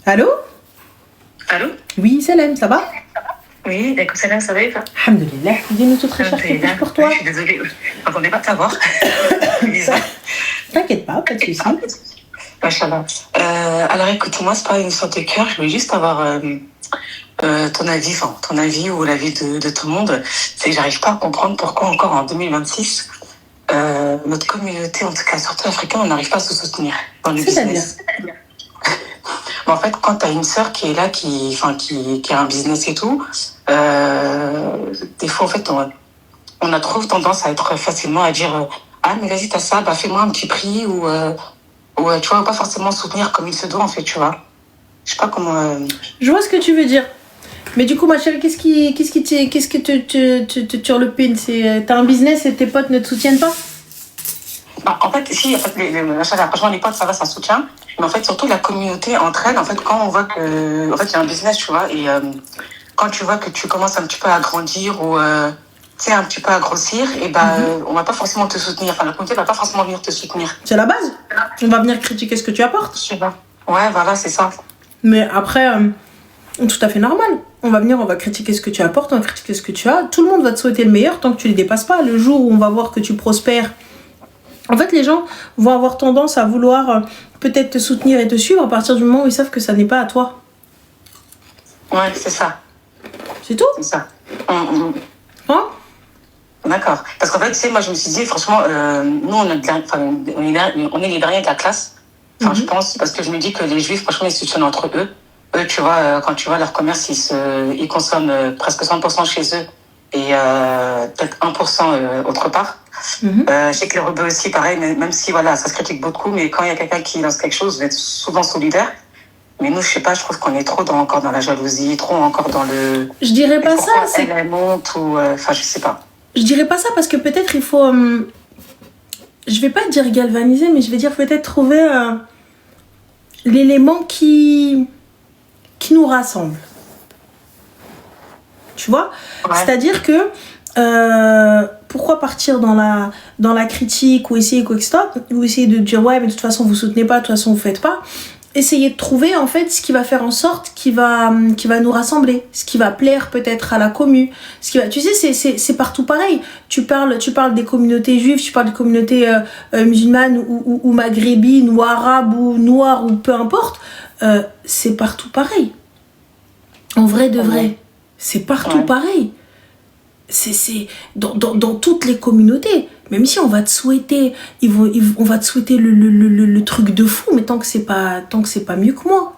Allô? Allô? Oui, Salem, ça va? Oui, écoute, Salam, ça va et toi? Alhamdoulilah, dis-nous tout très cher, que puis-je pour toi? Je suis désolée, je m'entendais pas t'avoir. C'est bizarre. T'inquiète pas de soucis. Machallah. Alors écoute, moi, c'est pas une sorte de cœur, je voulais juste avoir ton avis ou l'avis de tout le monde. C'est que j'arrive pas à comprendre pourquoi encore en 2026, notre communauté, en tout cas surtout africaine, on n'arrive pas à se soutenir dans le business. Mais en fait, quand tu as une sœur qui est là, qui a un business et tout, des fois, en fait, on a trop tendance à être facilement à dire ah, mais vas-y, t'as ça, bah fais-moi un petit prix, ou tu vois, pas forcément soutenir comme il se doit, en fait, tu vois. Je sais pas comment. Je vois ce que tu veux dire. Mais du coup, ma chérie, qu'est-ce que te turlupine? T'as un business et tes potes ne te soutiennent pas? Bah, en fait, si, en fait, franchement, les potes, ça va, ça soutient. Mais en fait, surtout la communauté entre elles, en fait, quand on voit que, en fait, il y a un business, tu vois, et quand tu vois que tu commences un petit peu à grandir ou, tu sais, un petit peu à grossir, et ben, on va pas forcément te soutenir. Enfin, la communauté va pas forcément venir te soutenir. C'est la base. On va venir critiquer ce que tu apportes. Je sais pas. Ouais, voilà, c'est ça. Mais après, tout à fait normal. On va critiquer ce que tu apportes, on va critiquer ce que tu as. Tout le monde va te souhaiter le meilleur tant que tu les dépasses pas. Le jour où on va voir que tu prospères, en fait, les gens vont avoir tendance à vouloir peut-être te soutenir et te suivre à partir du moment où ils savent que ça n'est pas à toi. Ouais, c'est ça. C'est tout. C'est ça. Hein? D'accord. Parce qu'en fait, tu sais, moi, je me suis dit, franchement, nous, on est les derniers de la classe. Enfin, je pense, parce que je me dis que les Juifs, franchement, ils se soutiennent entre eux. Eux, tu vois, quand tu vois leur commerce, ils consomment presque 100% chez eux et peut-être 1% autre part. Je sais que les rebeux aussi, pareil, même si, voilà, ça se critique beaucoup, mais quand il y a quelqu'un qui lance quelque chose, vous êtes souvent solidaire. Mais nous, je sais pas, je trouve qu'on est trop encore dans la jalousie, trop encore dans le... Je dirais pas ça. Elle monte ou... Enfin, je sais pas. Je dirais pas ça parce que peut-être il faut... je vais pas dire galvaniser, mais je vais dire peut-être trouver l'élément qui nous rassemble. Tu vois? Ouais. C'est-à-dire que pourquoi partir dans la critique ou essayer quoi que ce soit, ou essayer de dire ouais mais de toute façon vous soutenez pas, de toute façon vous faites pas. Essayer de trouver en fait ce qui va faire en sorte qui va nous rassembler, ce qui va plaire peut-être à la commu, tu sais c'est partout pareil. Tu parles des communautés juives, tu parles des communautés musulmanes ou maghrébines ou arabes ou noires ou peu importe, c'est partout pareil. En vrai de vrai, c'est partout pareil. C'est dans toutes les communautés. Même si on va te souhaiter, on va te souhaiter le truc de fou, mais tant que c'est pas mieux que moi.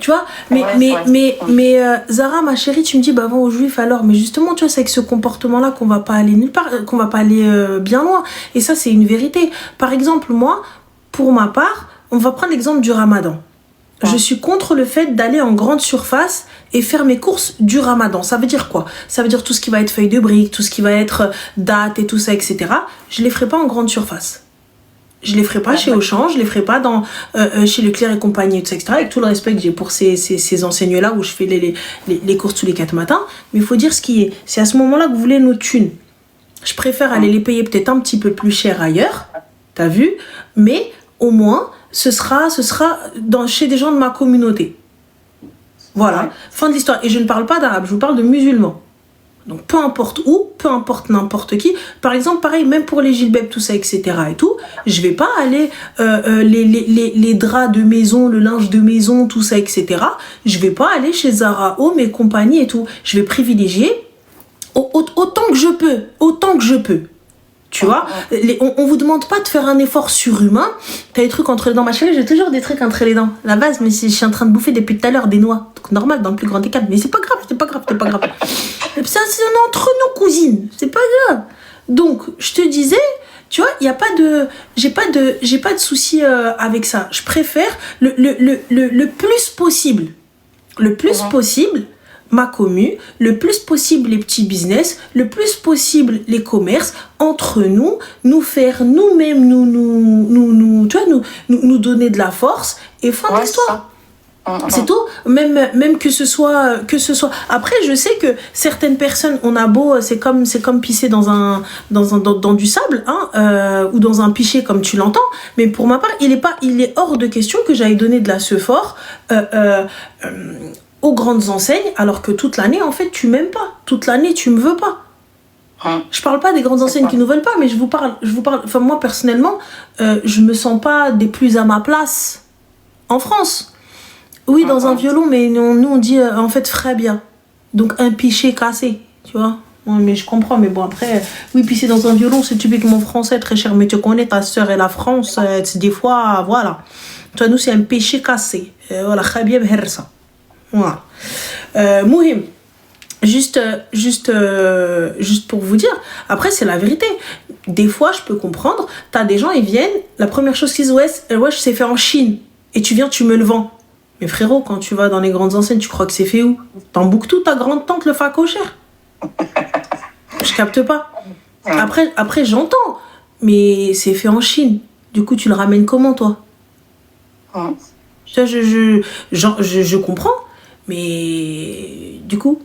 Tu vois? Mais Zara, ma chérie, tu me dis bah bon aux juifs alors, mais justement tu vois c'est avec ce comportement là qu'on va pas aller nulle part, qu'on va pas aller bien loin. Et ça c'est une vérité. Par exemple moi, pour ma part, on va prendre l'exemple du Ramadan. Je suis contre le fait d'aller en grande surface et faire mes courses du Ramadan. Ça veut dire quoi? Ça veut dire tout ce qui va être feuille de briques, tout ce qui va être date et tout ça, etc. Je les ferai pas en grande surface. Je les ferai pas chez Auchan, je les ferai pas chez Leclerc et compagnie, etc. Avec tout le respect que j'ai pour ces enseignes-là où je fais les courses tous les 4 matins. Mais il faut dire ce qui est. C'est à ce moment-là que vous voulez nos thunes. Je préfère aller les payer peut-être un petit peu plus cher ailleurs. T'as vu? Mais au moins... ce sera chez des gens de ma communauté. Voilà, fin de l'histoire. Et je ne parle pas d'arabe, je vous parle de musulmans. Donc peu importe où, peu importe n'importe qui. Par exemple, pareil, même pour les gilbeb, tout ça, etc. et tout, je vais pas aller les draps de maison, le linge de maison, tout ça, etc. Je vais pas aller chez Zara Home et compagnie et tout. Je vais privilégier autant que je peux. Tu vois, on vous demande pas de faire un effort surhumain. T'as des trucs entre les dents, ma chérie, j'ai toujours des trucs entre les dents. La base, mais je suis en train de bouffer depuis tout à l'heure des noix. Donc normal, dans le plus grand des cas. Mais c'est pas grave. Ça, c'est entre nous, cousines. C'est pas grave. Donc, je te disais, tu vois, y a pas de, j'ai pas de souci avec ça. Je préfère le plus possible. Le plus possible. Ma commu, le plus possible les petits business, le plus possible les commerces, entre nous faire nous-mêmes, tu vois, nous donner de la force et fin de l'histoire. C'est tout, même que ce soit. Après, je sais que certaines personnes, on a beau, c'est comme pisser dans du sable, hein, ou dans un pichet comme tu l'entends. Mais pour ma part, il est hors de question que j'aille donner de la sephore aux grandes enseignes, alors que toute l'année, en fait, tu m'aimes pas. Toute l'année, tu me veux pas. Je parle pas des grandes enseignes qui nous veulent pas, mais je vous parle. Enfin, moi personnellement, je me sens pas des plus à ma place en France. Oui, dans un violon, mais nous on dit en fait frais bien. Donc un pichet cassé, tu vois. Ouais, mais je comprends, mais bon après, oui, pisser dans un violon, c'est typiquement français, très cher. Mais tu connais ta sœur et la France, des fois, voilà. Toi, nous, c'est un pichet cassé. Voilà, très bien, hersa. Voilà. Mouhim. Juste pour vous dire, après c'est la vérité. Des fois je peux comprendre, t'as des gens, ils viennent, la première chose qu'ils disent, ouais, c'est fait en Chine, et tu viens, tu me le vends. Mais frérot, quand tu vas dans les grandes enseignes, tu crois que c'est fait où? T'embouctou ta grande tante le facochère. Je capte pas. Après j'entends, mais c'est fait en Chine. Du coup tu le ramènes comment toi? Ça, je comprends, mais du coup.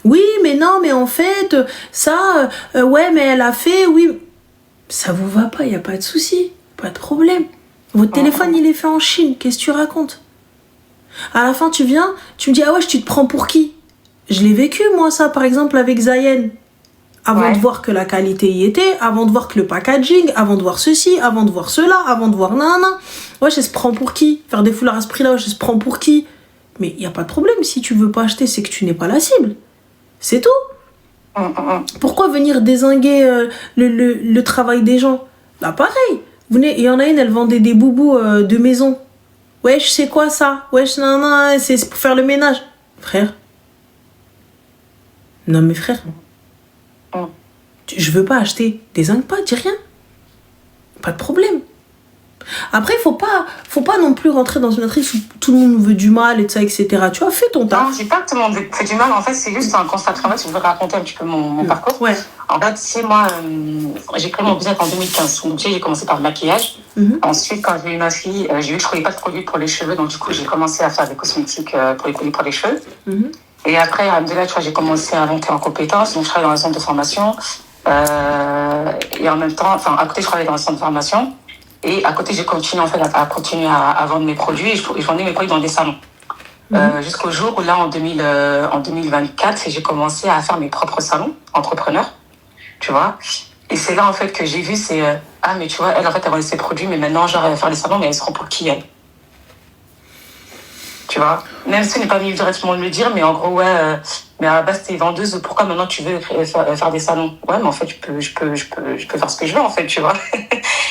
Oui, mais non, mais en fait, ça, ouais, mais elle a fait, oui. Ça vous va pas, y a pas de souci, pas de problème. Votre téléphone, il est fait en Chine, qu'est-ce que tu racontes? À la fin, tu viens, tu me dis, ah ouais, tu te prends pour qui? Je l'ai vécu, moi, ça, par exemple, avec Zayen. Avant de voir que la qualité y était, avant de voir que le packaging, avant de voir ceci, avant de voir cela, avant de voir nanana. Ouais, je se prend pour qui? Faire des foulards à ce prix-là, ouais, je se prend pour qui? Mais y a pas de problème, si tu veux pas acheter, c'est que tu n'es pas la cible. C'est tout. Pourquoi venir dézinguer le travail des gens? Là, pareil. Il y en a une, elle vendait des boubous de maison. Wesh, c'est quoi ça? Wesh, non, c'est pour faire le ménage. Frère. Non, mais frère. Je veux pas acheter. Dézingue pas, dis rien. Pas de problème. Après, faut pas non plus rentrer dans une intrigue où tout le monde nous veut du mal et tout ça, etc. Tu vois, fais ton taf. Non, je dis pas que tout le monde fait du mal. En fait, c'est juste un constat de travail. Si je veux raconter un petit peu mon parcours. Ouais. En fait, c'est moi, j'ai créé mon business en 2015. Donc, j'ai commencé par le maquillage. Ensuite, quand j'ai eu ma fille, j'ai vu que je trouvais pas de produits pour les cheveux. Donc, du coup, j'ai commencé à faire des cosmétiques pour les produits pour les cheveux. Et après, alhamdoulilah, tu vois, j'ai commencé à monter en compétences. Donc, je travaille dans un centre de formation. Et en même temps, enfin, à côté, je travaille dans un centre de formation. Et à côté, j'ai continué en fait à vendre mes produits et je vendais mes produits dans des salons. Jusqu'au jour où là, en 2024, j'ai commencé à faire mes propres salons, entrepreneurs, tu vois. Et c'est là en fait que j'ai vu, ah mais tu vois, elle en fait elle vendait ses produits, mais maintenant genre elle va faire les salons, mais elle se rend pour qui elle? Tu vois, même si ce n'est pas venu directement de me le dire, mais en gros, ouais, mais à la base, t'es vendeuse, pourquoi maintenant tu veux faire des salons? Ouais, mais en fait, je peux faire ce que je veux, en fait, tu vois.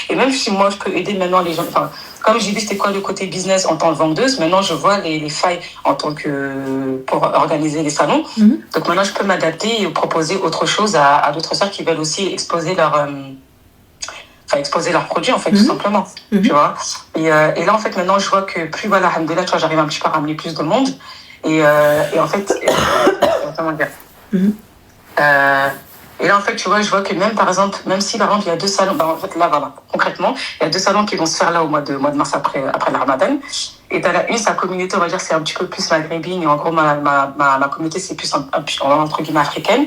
Et même si moi, je peux aider maintenant les gens, enfin, comme j'ai vu c'était quoi le côté business en tant que vendeuse, maintenant, je vois les failles pour organiser les salons. Donc maintenant, je peux m'adapter et proposer autre chose à d'autres sœurs qui veulent aussi exposer leurs produits en fait tout simplement, tu vois. Et là en fait maintenant je vois que plus voilà, alhamdoulilah, tu vois, j'arrive un petit peu à ramener plus de monde et en fait comment dire, et là en fait tu vois, je vois que même par exemple il y a 2 salons, en fait là voilà, concrètement il y a 2 salons qui vont se faire là au mois de mars après le Ramadan, et dans la une, sa communauté on va dire c'est un petit peu plus maghrébine et en gros ma communauté c'est plus entre guillemets africaine.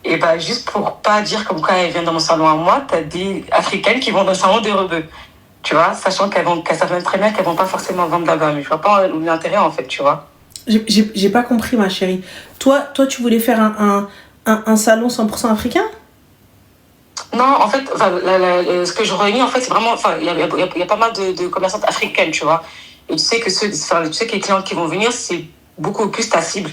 Et bah, juste pour pas dire comme quoi elles viennent dans mon salon à moi, t'as des africaines qui vont dans le salon des rebeux. Tu vois, sachant qu'elles savent même très bien qu'elles vont pas forcément vendre là-bas. Mais je vois pas l'intérêt en fait, tu vois. J'ai pas compris, ma chérie. Toi, tu voulais faire un salon 100% africain? Non, en fait, ce que je réunis, en fait, c'est vraiment. Enfin, il y a pas mal de commerçantes africaines, tu vois. Et tu sais que que les clients qui vont venir, c'est beaucoup plus ta cible.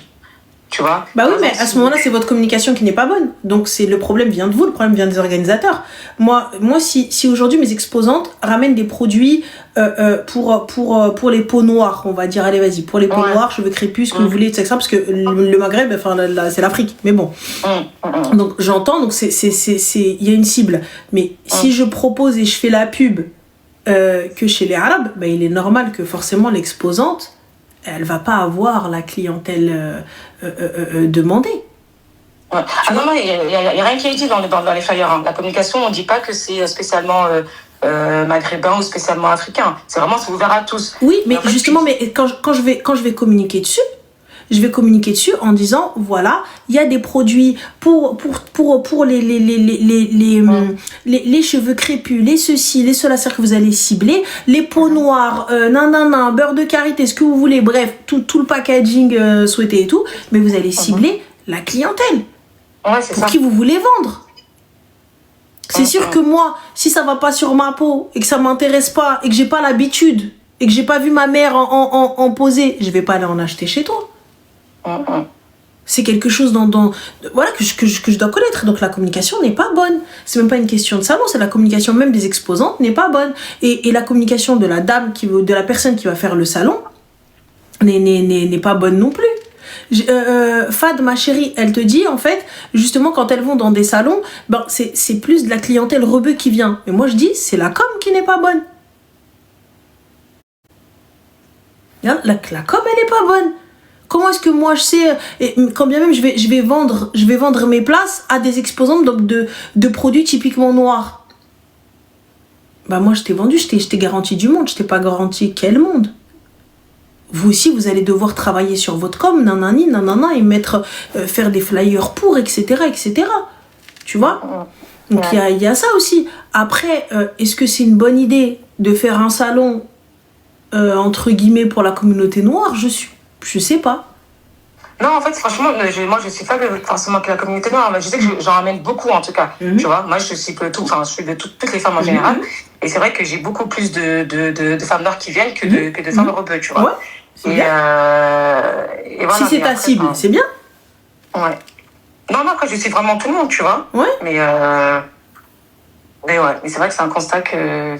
Tu vois. Bah oui, mais à ce moment-là, c'est votre communication qui n'est pas bonne. Donc le problème vient de vous, le problème vient des organisateurs. Moi si aujourd'hui mes exposantes ramènent des produits pour les peaux noires, on va dire, allez vas-y, pour les peaux noires, cheveux crépus, ce que vous voulez, etc. Parce que le Maghreb, enfin c'est l'Afrique, mais bon. Donc j'entends, donc il y a une cible. Mais si je propose et je fais la pub que chez les Arabes, bah, il est normal que forcément l'exposante, elle va pas avoir la clientèle demandée. Ouais. Ah non, il y a rien qui est dit dans les flyers. Hein. La communication, on dit pas que c'est spécialement maghrébins ou spécialement africains. C'est vraiment ouvert à tous. Oui, mais en fait, justement, mais quand je vais communiquer dessus, je vais communiquer dessus en disant, voilà, il y a des produits pour les cheveux crépus, les ceci, les cela, c'est-à-dire que vous allez cibler, les peaux noires, beurre de karité, ce que vous voulez, bref, tout le packaging souhaité et tout, mais vous allez cibler la clientèle. Ouais, c'est pour ça. qui vous voulez vendre. C'est sûr que moi, si ça va pas sur ma peau et que ça m'intéresse pas et que j'ai pas l'habitude et que j'ai pas vu ma mère en poser, je vais pas aller en acheter chez toi. C'est quelque chose voilà, que je dois connaître. Donc la communication n'est pas bonne. C'est même pas une question de salon, c'est la communication même des exposantes n'est pas bonne. Et la communication de la de la personne qui va faire le salon n'est pas bonne non plus. Fad, ma chérie, elle te dit en fait, justement quand elles vont dans des salons, c'est plus de la clientèle rebeu qui vient. Mais moi je dis, c'est la com qui n'est pas bonne. La com elle n'est pas bonne. Comment est-ce que moi je sais, et quand bien même je vais vendre mes places à des exposantes de produits typiquement noirs. Moi je t'ai vendu, je t'ai garanti du monde, je t'ai pas garanti quel monde. Vous aussi vous allez devoir travailler sur votre com, et mettre, faire des flyers pour, etc. Tu vois? Donc il y a ça aussi. Après, est-ce que c'est une bonne idée de faire un salon entre guillemets pour la communauté noire? Je sais pas. Non, en fait, franchement, moi, je suis pas forcément que la communauté noire, mais je sais que j'en ramène beaucoup, en tout cas. Tu vois, moi, je suis de toutes les femmes en général. Et c'est vrai que j'ai beaucoup plus de femmes noires qui viennent que de femmes rebeux, tu vois. Ouais, c'est bien. Et voilà, si c'est ta cible, c'est bien. Ouais. Non, après, je suis vraiment tout le monde, tu vois. Ouais. Mais c'est vrai que c'est un constat que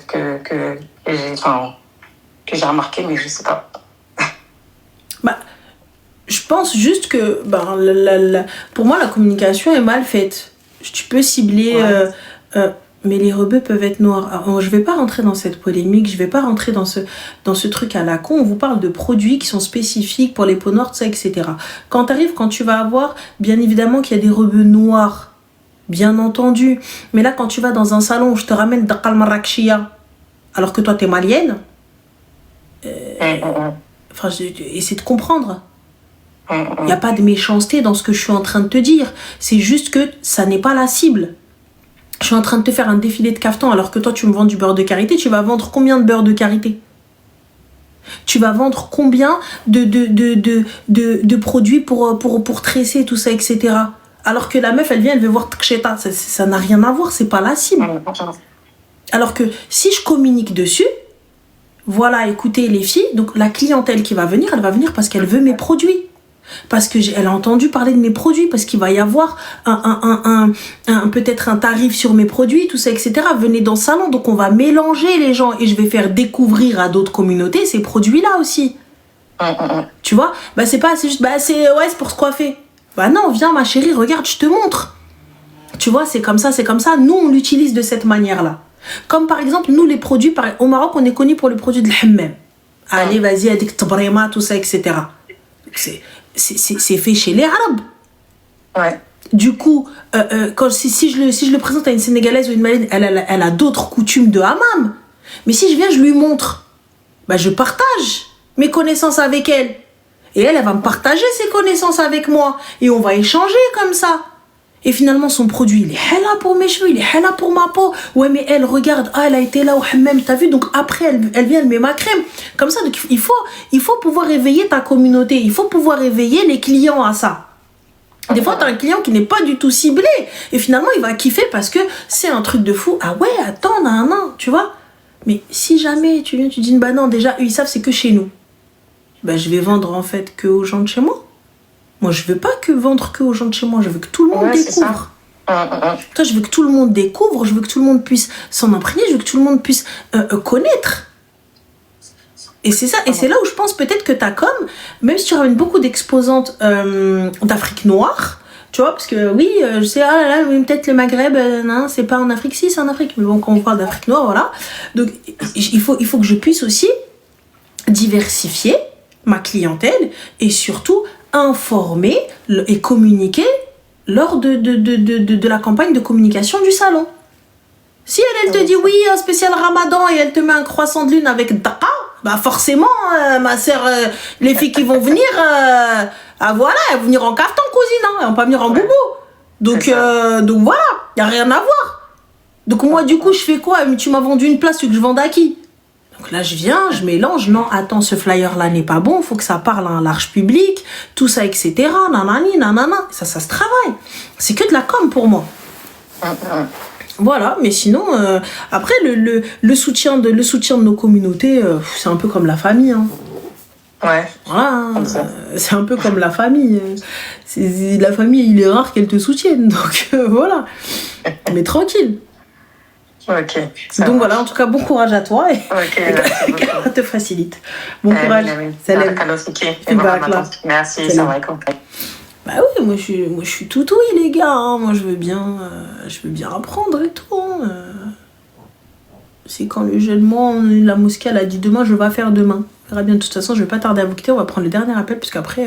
j'ai remarqué, mais je sais pas. Je pense juste que pour moi la communication est mal faite. Tu peux cibler mais les rebeux peuvent être noirs. Alors, je vais pas rentrer dans cette polémique, je vais pas rentrer dans ce truc à la con. On vous parle de produits qui sont spécifiques pour les peaux noires, ça, etc. Quand tu vas avoir, bien évidemment qu'il y a des rebeux noirs, bien entendu. Mais là, quand tu vas dans un salon où je te ramène Daqal Marrakchia, alors que toi t'es malienne, essaie de comprendre. Il n'y a pas de méchanceté dans ce que je suis en train de te dire. C'est juste que ça n'est pas la cible. Je suis en train de te faire un défilé de caftan alors que toi tu me vends du beurre de karité. Tu vas vendre combien de beurre de karité? Tu vas vendre combien de produits pour tresser, tout ça, etc. Alors que la meuf, elle vient, elle veut voir Tkcheta. Ça n'a rien à voir, c'est pas la cible. Alors que si je communique dessus, voilà, écoutez les filles, donc la clientèle qui va venir, elle va venir parce qu'elle veut mes produits. Parce qu'elle a entendu parler de mes produits, parce qu'il va y avoir peut-être un tarif sur mes produits, tout ça, etc. Venez dans le salon, donc on va mélanger les gens et je vais faire découvrir à d'autres communautés ces produits-là aussi. Tu vois? C'est juste, c'est pour se coiffer. Non, viens ma chérie, regarde, je te montre. Tu vois, c'est comme ça. Nous, on l'utilise de cette manière-là. Comme par exemple, nous, les produits, au Maroc, on est connu pour le produit de l'hammam. Allez, vas-y, adik tabrema, tout ça, etc. C'est fait chez les Arabes. Ouais. Du coup, si je le présente à une Sénégalaise ou une Malienne, elle a d'autres coutumes de hammam. Mais si je viens, je lui montre. Je partage mes connaissances avec elle. Et elle va me partager ses connaissances avec moi. Et on va échanger comme ça. Et finalement, son produit, il est halal pour mes cheveux, il est halal pour ma peau. Ouais, mais elle, regarde, elle a été là au hammam, t'as vu? Donc après, elle vient, elle met ma crème. Comme ça, donc il faut pouvoir éveiller ta communauté. Il faut pouvoir éveiller les clients à ça. Des fois, t'as un client qui n'est pas du tout ciblé. Et finalement, il va kiffer parce que c'est un truc de fou. Ah ouais, attends, tu vois? Mais si jamais tu viens, tu dis, non, déjà, eux, ils savent, c'est que chez nous. Je vais vendre en fait que aux gens de chez moi. Moi, je veux pas vendre que aux gens de chez moi. Je veux que tout le monde découvre. Toi, je veux que tout le monde découvre. Je veux que tout le monde puisse s'en imprégner. Je veux que tout le monde puisse connaître. Et c'est ça. Et c'est là où je pense peut-être que ta com, même si tu ramènes beaucoup d'exposantes d'Afrique noire, tu vois, parce que oui, je sais, peut-être le Maghreb, non, c'est pas en Afrique, si, c'est en Afrique. Mais bon, quand on parle d'Afrique noire, voilà. Donc, il faut que je puisse aussi diversifier ma clientèle et surtout informer et communiquer lors de la campagne de communication du salon. Si elle te dit oui, un spécial Ramadan, et elle te met un croissant de lune avec daka, bah forcément, ma sœur, les filles qui vont venir, ah voilà, elles vont venir en carton, cousine, hein, elles vont pas venir en boubou. Donc voilà, y a rien à voir. Donc moi, du coup, je fais quoi? Mais tu m'as vendu une place, tu veux que je vende à qui? Donc là, je viens, je mélange. Non, attends, ce flyer-là n'est pas bon. Faut que ça parle à un large public. Tout ça, etc. Nanani, nanana. Ça se travaille. C'est que de la com pour moi. Voilà, mais sinon, après, le soutien de nos communautés, c'est un peu comme la famille. Hein. Ouais. Voilà, c'est un peu comme la famille. La famille, il est rare qu'elle te soutienne. Donc voilà. Mais tranquille. Ok. Donc voilà, en tout cas, bon courage à toi et qu'Allah te facilite. Bon courage. Salam. Merci, ça va être Bah oui, moi je suis tout oui les gars. Hein. Moi je veux bien apprendre et tout. Hein. C'est quand le jeune la mosquée elle a dit demain, je vais faire demain. On verra bien. De toute façon, je vais pas tarder à vous quitter. On va prendre le dernier appel puisqu'après